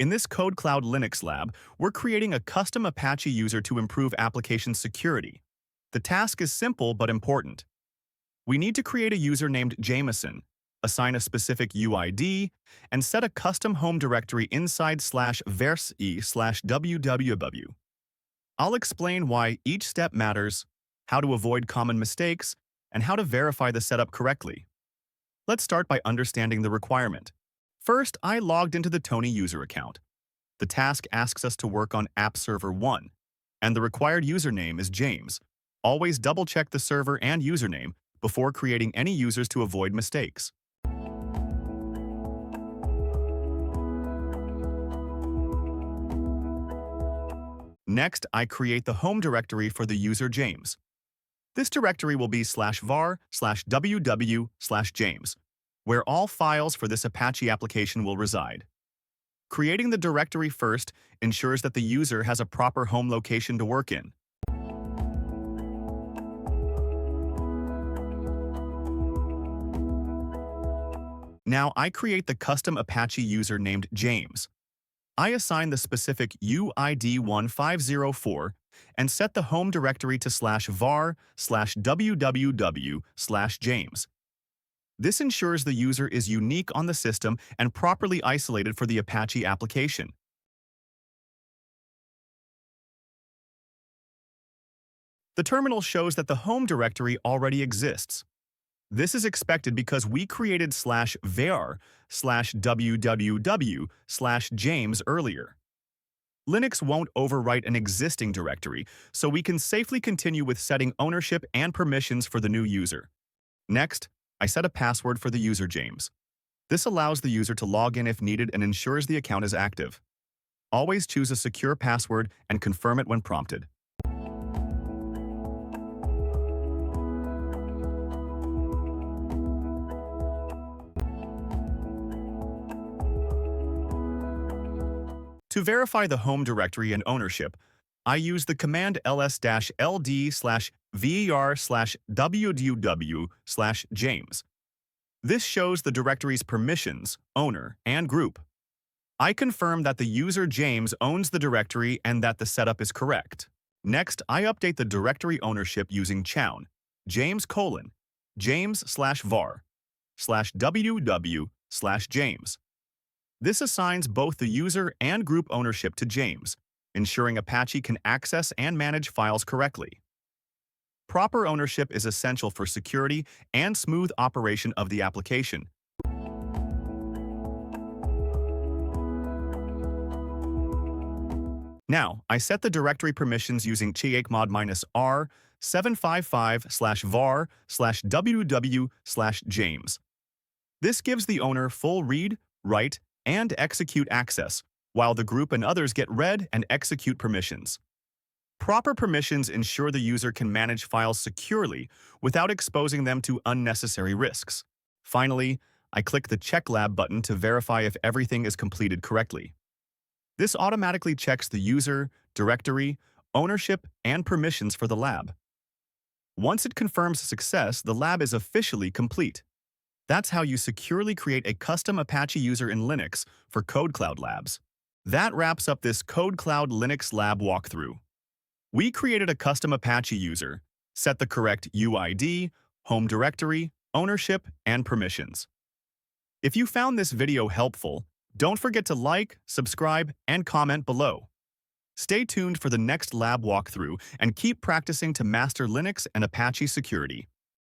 In this KodeKloud Linux lab, we're creating a custom Apache user to improve application security. The task is simple but important. We need to create a user named Jameson, assign a specific UID, and set a custom home directory inside /vers/e/www. I'll explain why each step matters, how to avoid common mistakes, and how to verify the setup correctly. Let's start by understanding the requirement. First, I logged into the Tony user account. The task asks us to work on App Server 1, and the required username is James. Always double-check the server and username before creating any users to avoid mistakes. Next, I create the home directory for the user James. This directory will be /var/www/James, where all files for this Apache application will reside. Creating the directory first ensures that the user has a proper home location to work in. Now I create the custom Apache user named James. I assign the specific UID 1504 and set the home directory to /var/www/James. This ensures the user is unique on the system and properly isolated for the Apache application. The terminal shows that the home directory already exists. This is expected because we created /var/www/James earlier. Linux won't overwrite an existing directory, so we can safely continue with setting ownership and permissions for the new user. Next, I set a password for the user James. This allows the user to log in if needed and ensures the account is active. Always choose a secure password and confirm it when prompted. To verify the home directory and ownership, I use the command ls-ld/ver/www/James. This shows the directory's permissions, owner, and group. I confirm that the user James owns the directory and that the setup is correct. Next, I update the directory ownership using chown James:\var/www/James. This assigns both the user and group ownership to James, ensuring Apache can access and manage files correctly. Proper ownership is essential for security and smooth operation of the application. Now, I set the directory permissions using chmod-r 755/var/www/James. This gives the owner full read, write, and execute access, while the group and others get read and execute permissions. Proper permissions ensure the user can manage files securely without exposing them to unnecessary risks. Finally, I click the Check Lab button to verify if everything is completed correctly. This automatically checks the user, directory, ownership, and permissions for the lab. Once it confirms success, the lab is officially complete. That's how you securely create a custom Apache user in Linux for KodeKloud Labs. That wraps up this KodeKloud Linux lab walkthrough. We created a custom Apache user, set the correct UID, home directory, ownership, and permissions. If you found this video helpful, don't forget to like, subscribe, and comment below. Stay tuned for the next lab walkthrough and keep practicing to master Linux and Apache security.